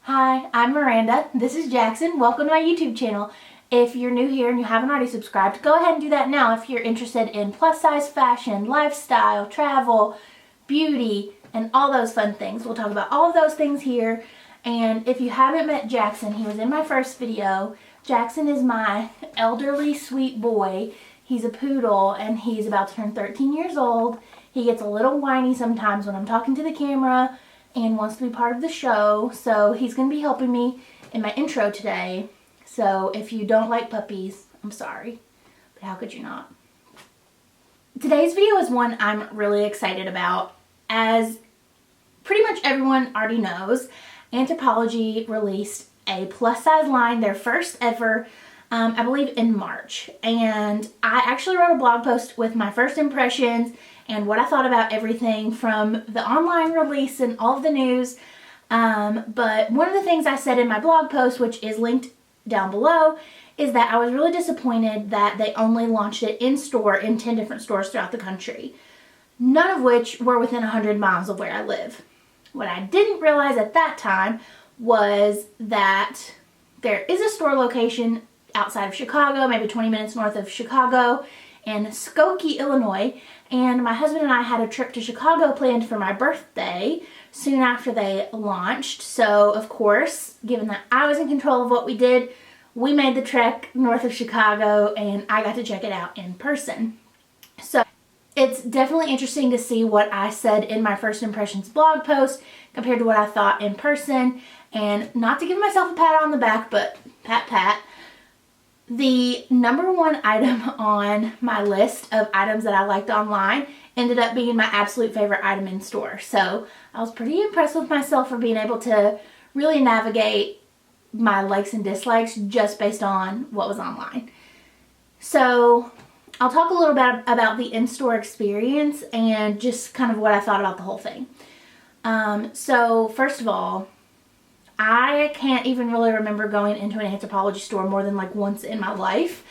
Hi, I'm Miranda. This is Jackson. Welcome to my YouTube channel. If you're new here and you haven't already subscribed, go ahead and do that now if you're interested in plus size fashion, lifestyle, travel, beauty, and all those fun things. We'll talk about all of those things here. And if you haven't met Jackson, he was in my first video. Jackson is my elderly sweet boy. He's a poodle and he's about to turn 13 years old. He gets a little whiny sometimes when I'm talking to the camera and wants to be part of the show. So he's going to be helping me in my intro today. So if you don't like puppies, I'm sorry, but how could you not? Today's video is one I'm really excited about. As pretty much everyone already knows, Anthropologie released a plus size line, their first ever, I believe in March. And I actually wrote a blog post with my first impressions and what I thought about everything from the online release and all of the news. But one of the things I said in my blog post, which is linked down below, is that I was really disappointed that they only launched it in store in 10 different stores throughout the country, none of which were within 100 miles of where I live. What I didn't realize at that time was that there is a store location outside of Chicago, maybe 20 minutes north of Chicago, in Skokie, Illinois, and my husband and I had a trip to Chicago planned for my birthday soon after they launched. So of course, given that I was in control of what we did, we made the trek north of Chicago and I got to check it out in person. So it's definitely interesting to see what I said in my first impressions blog post compared to what I thought in person. And not to give myself a pat on the back, but pat. The number one item on my list of items that I liked online ended up being my absolute favorite item in store. So I was pretty impressed with myself for being able to really navigate my likes and dislikes just based on what was online. So I'll talk a little bit about the in-store experience and just kind of what I thought about the whole thing. So first of all, I can't even really remember going into an Anthropologie store more than like once in my life,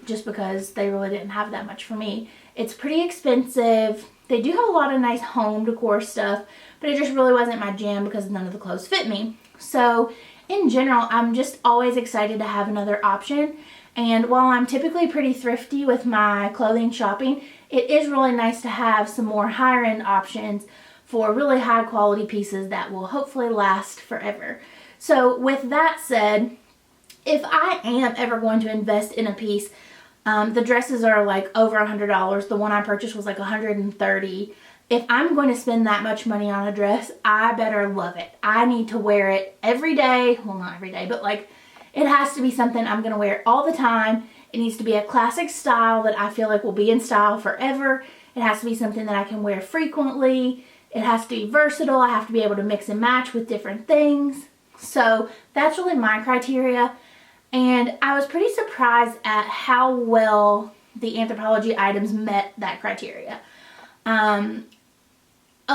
just because they really didn't have that much for me. It's pretty expensive. They do have a lot of nice home decor stuff, but it just really wasn't my jam because none of the clothes fit me. So in general, I'm just always excited to have another option. And while I'm typically pretty thrifty with my clothing shopping, it is really nice to have some more higher end options for really high quality pieces that will hopefully last forever. So with that said, if I am ever going to invest in a piece, the dresses are like over $100. The one I purchased was like $130. If I'm going to spend that much money on a dress, I better love it. I need to wear it every day. Well, not every day, but like it has to be something I'm going to wear all the time. It needs to be a classic style that I feel like will be in style forever. It has to be something that I can wear frequently. It has to be versatile. I have to be able to mix and match with different things. So that's really my criteria. And I was pretty surprised at how well the Anthropologie items met that criteria. A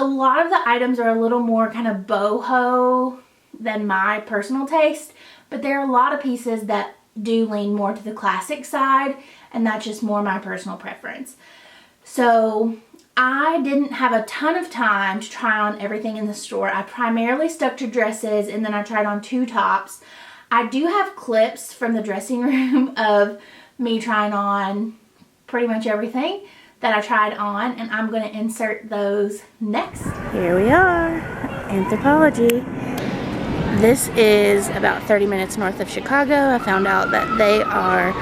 lot of the items are a little more kind of boho than my personal taste, but there are a lot of pieces that do lean more to the classic side, and that's just more my personal preference. So I didn't have a ton of time to try on everything in the store. I primarily stuck to dresses and then I tried on 2 tops. I do have clips from the dressing room of me trying on pretty much everything that I tried on, and I'm going to insert those next. Here we are, Anthropologie. This is about 30 minutes north of Chicago. I found out that they are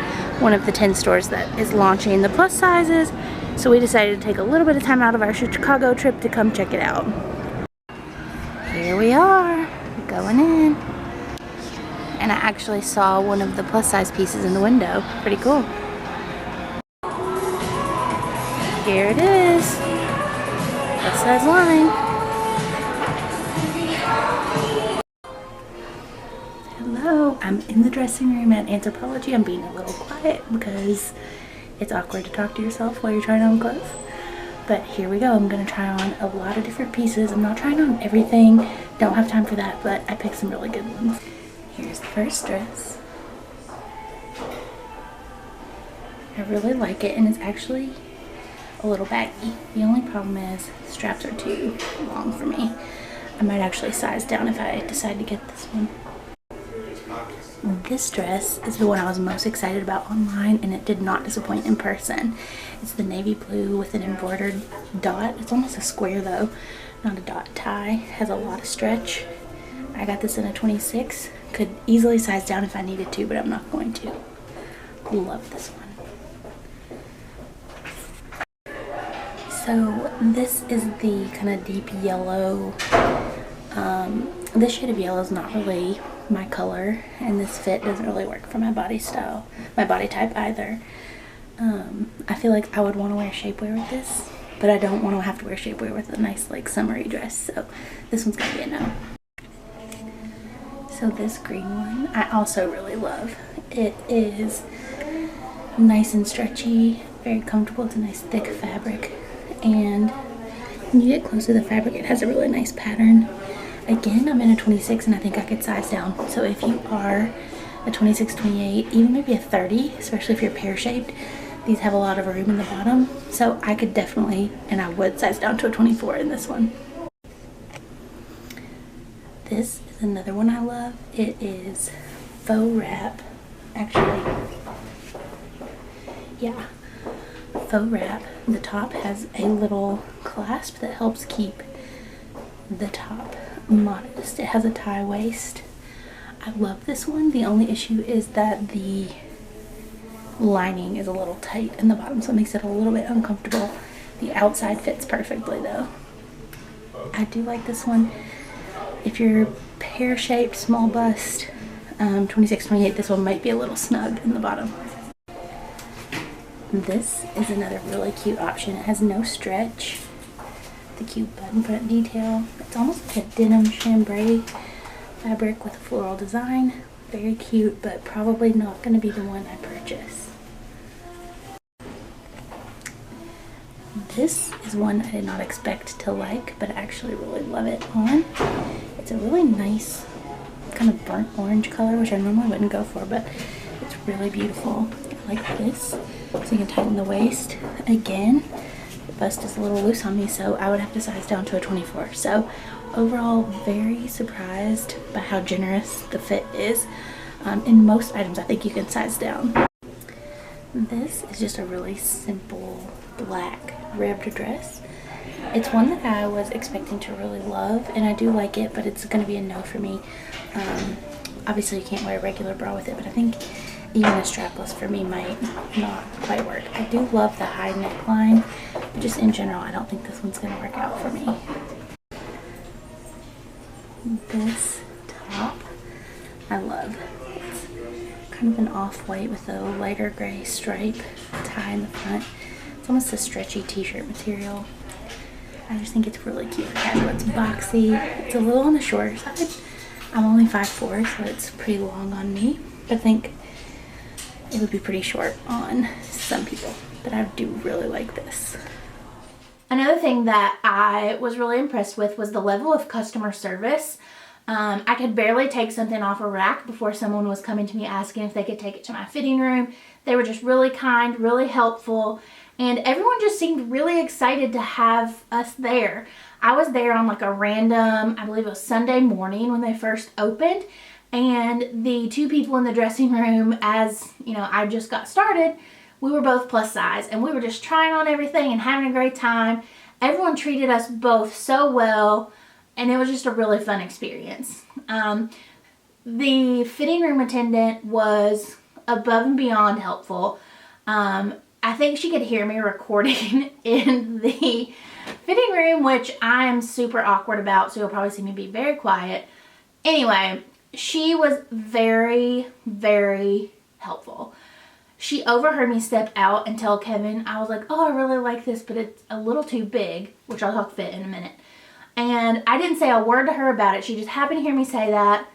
one of the 10 stores that is launching the plus sizes. So we decided to take a little bit of time out of our Chicago trip to come check it out. Here we are, going in. And I actually saw one of the plus size pieces in the window. Pretty cool. Here it is. Plus size line. Hello, I'm in the dressing room at Anthropologie. I'm being a little quiet because it's awkward to talk to yourself while you're trying on clothes. But here we go. I'm going to try on a lot of different pieces. I'm not trying on everything. Don't have time for that, but I picked some really good ones. Here's the first dress. I really like it, and it's actually a little baggy. The only problem is straps are too long for me. I might actually size down if I decide to get this one. This dress is the one I was most excited about online, and it did not disappoint in person. It's the navy blue with an embroidered dot. It's almost a square though, not a dot tie. Has a lot of stretch. I got this in a 26. Could easily size down if I needed to, but I'm not going to. Love this one. So this is the kind of deep yellow. This shade of yellow is not really my color, and this fit doesn't really work for my body style, my body type either. I feel like I would want to wear shapewear with this, but I don't want to have to wear shapewear with a nice like summery dress, so this one's gonna be a no. So this green one I also really love. It is nice and stretchy, very comfortable. It's a nice thick fabric, and when you get close to the fabric it has a really nice pattern. Again, I'm in a 26 and I think I could size down. So if you are a 26, 28, even maybe a 30, especially if you're pear-shaped, these have a lot of room in the bottom. So I could definitely, and I would size down to a 24 in this one. This is another one I love. It is faux wrap. Actually, yeah, faux wrap. The top has a little clasp that helps keep the top modest. It has a tie waist. I love this one. The only issue is that the lining is a little tight in the bottom, so it makes it a little bit uncomfortable. The outside fits perfectly though. I do like this one. If you're pear-shaped, small bust, 26, 28, this one might be a little snug in the bottom. This is another really cute option. It has no stretch. The cute button front detail. It's almost like a denim chambray fabric with a floral design. Very cute, but probably not going to be the one I purchase. This is one I did not expect to like, but I actually really love it on. It's a really nice kind of burnt orange color, which I normally wouldn't go for, but it's really beautiful. I like this. So you can tighten the waist. Again, the bust is a little loose on me, so I would have to size down to a 24. So overall, very surprised by how generous the fit is. In most items, I think you can size down. This is just a really simple black ribbed dress. It's one that I was expecting to really love, and I do like it, but it's going to be a no for me. Obviously, you can't wear a regular bra with it, but I think even a strapless for me might not quite work. I do love the high neckline, but just in general, I don't think this one's going to work out for me. This top, I love. It's kind of an off-white with a lighter gray stripe tie in the front. It's almost a stretchy t-shirt material. I just think it's really cute. It's boxy. It's a little on the shorter side. I'm only 5'4", so it's pretty long on me. I think it would be pretty short on some people, but I do really like this. Another thing that I was really impressed with was the level of customer service. I could barely take something off a rack before someone was coming to me asking if they could take it to my fitting room. They were just really kind, really helpful, and everyone just seemed really excited to have us there. I was there on like a random, I believe it was Sunday morning when they first opened, and the two people in the dressing room, as you know, I just got started, we were both plus size, and we were just trying on everything and having a great time. Everyone treated us both so well, and it was just a really fun experience. The fitting room attendant was above and beyond helpful. I think she could hear me recording in the fitting room, which I'm super awkward about, so you'll probably see me be very quiet. Anyway, she was very, very helpful. She overheard me step out and tell Kevin, I was like, oh, I really like this, but it's a little too big, which I'll talk fit in a minute. And I didn't say a word to her about it. She just happened to hear me say that.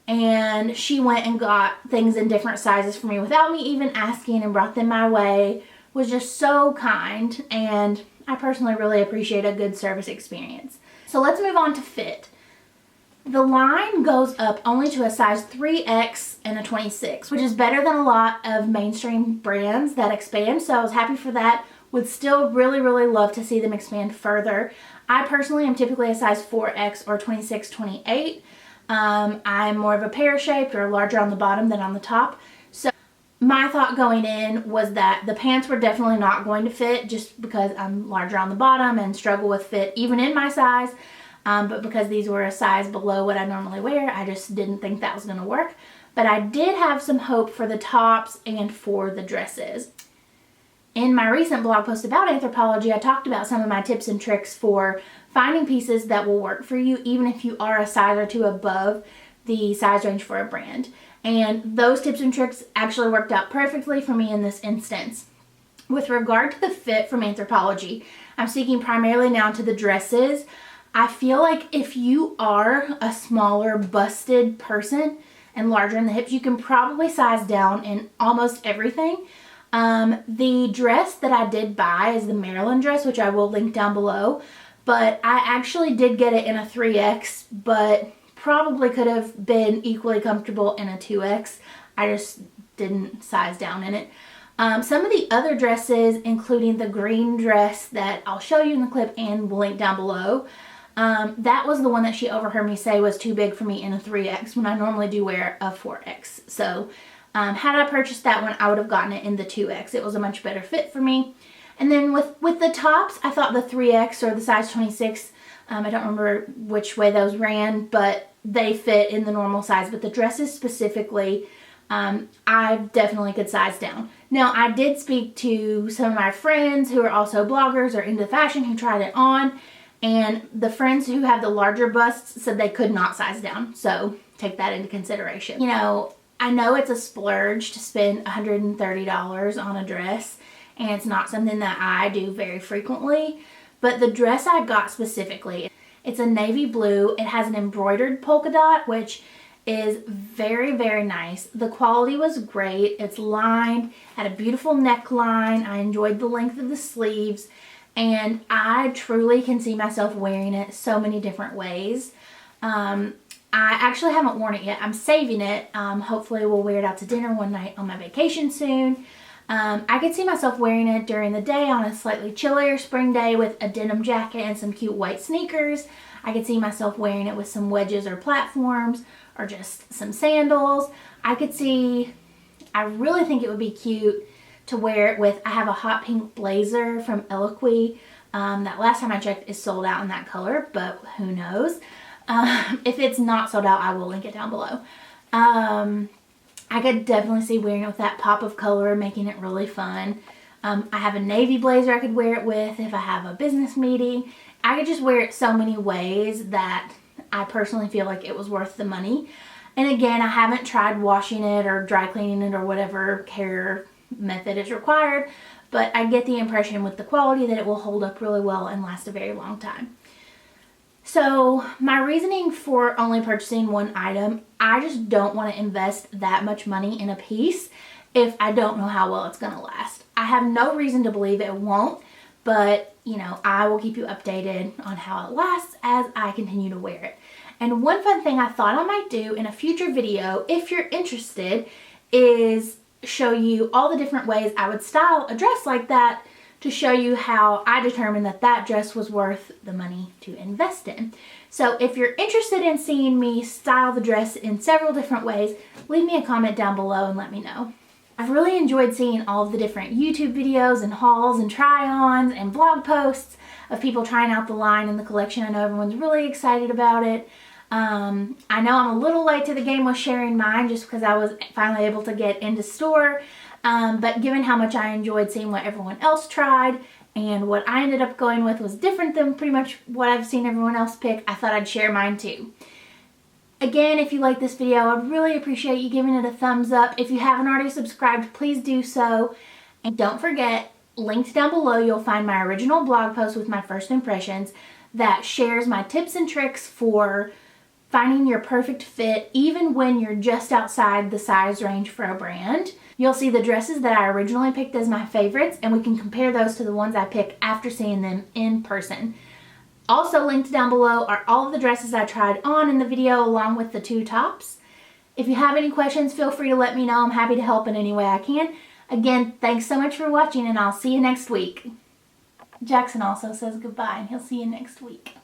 And she went and got things in different sizes for me without me even asking and brought them my way. Was just so kind. And I personally really appreciate a good service experience. So let's move on to fit. The line goes up only to a size 3X and a 26, which is better than a lot of mainstream brands that expand. So I was happy for that. Would still really, really love to see them expand further. I personally am typically a size 4X or 26, 28. I'm more of a pear-shaped or larger on the bottom than on the top. So my thought going in was that the pants were definitely not going to fit just because I'm larger on the bottom and struggle with fit even in my size. But because these were a size below what I normally wear, I just didn't think that was going to work. But I did have some hope for the tops and for the dresses. In my recent blog post about Anthropologie, I talked about some of my tips and tricks for finding pieces that will work for you even if you are a size or two above the size range for a brand. And those tips and tricks actually worked out perfectly for me in this instance. With regard to the fit from Anthropologie, I'm speaking primarily now to the dresses. I feel like if you are a smaller busted person and larger in the hips, you can probably size down in almost everything. The dress that I did buy is the Marilyn dress, which I will link down below, but I actually did get it in a 3X, but probably could have been equally comfortable in a 2X. I just didn't size down in it. Some of the other dresses, including the green dress that I'll show you in the clip and will link down below, that was the one that she overheard me say was too big for me in a 3X when I normally do wear a 4X. So had I purchased that one, I would have gotten it in the 2X. It was a much better fit for me. And then with the tops, I thought the 3X or the size 26, I don't remember which way those ran, but they fit in the normal size. But the dresses specifically, I definitely could size down. Now, I did speak to some of my friends who are also bloggers or into fashion who tried it on. And the friends who have the larger busts said they could not size down. So take that into consideration. You know, I know it's a splurge to spend $130 on a dress, and it's not something that I do very frequently, but the dress I got specifically, it's a navy blue. It has an embroidered polka dot, which is very, very nice. The quality was great. It's lined, had a beautiful neckline. I enjoyed the length of the sleeves, and I truly can see myself wearing it so many different ways. I actually haven't worn it yet. I'm saving it. Hopefully we'll wear it out to dinner one night on my vacation soon. I could see myself wearing it during the day on a slightly chillier spring day with a denim jacket and some cute white sneakers. I could see myself wearing it with some wedges or platforms or just some sandals. I really think it would be cute to wear it with, I have a hot pink blazer from Eloquii. That last time I checked is sold out in that color, but who knows. If it's not sold out, I will link it down below. I could definitely see wearing it with that pop of color, making it really fun. I have a navy blazer I could wear it with if I have a business meeting. I could just wear it so many ways that I personally feel like it was worth the money. And again, I haven't tried washing it or dry cleaning it or whatever care method is required, but I get the impression with the quality that it will hold up really well and last a very long time. So my reasoning for only purchasing one item, I just don't want to invest that much money in a piece if I don't know how well it's going to last. I have no reason to believe it won't, but you know, I will keep you updated on how it lasts as I continue to wear it. And one fun thing I thought I might do in a future video, if you're interested, is show you all the different ways I would style a dress like that to show you how I determined that that dress was worth the money to invest in. So if you're interested in seeing me style the dress in several different ways, leave me a comment down below and let me know. I've really enjoyed seeing all of the different YouTube videos and hauls and try-ons and blog posts of people trying out the line in the collection. I know everyone's really excited about it. I know I'm a little late to the game with sharing mine just because I was finally able to get into store. But given how much I enjoyed seeing what everyone else tried and what I ended up going with was different than pretty much what I've seen everyone else pick, I thought I'd share mine too. Again, if you like this video, I'd really appreciate you giving it a thumbs up. If you haven't already subscribed, please do so. And don't forget, linked down below, you'll find my original blog post with my first impressions that shares my tips and tricks for finding your perfect fit even when you're just outside the size range for a brand. You'll see the dresses that I originally picked as my favorites, and we can compare those to the ones I pick after seeing them in person. Also linked down below are all of the dresses I tried on in the video along with the two tops. If you have any questions, feel free to let me know. I'm happy to help in any way I can. Again, thanks so much for watching, and I'll see you next week. Jackson also says goodbye and he'll see you next week.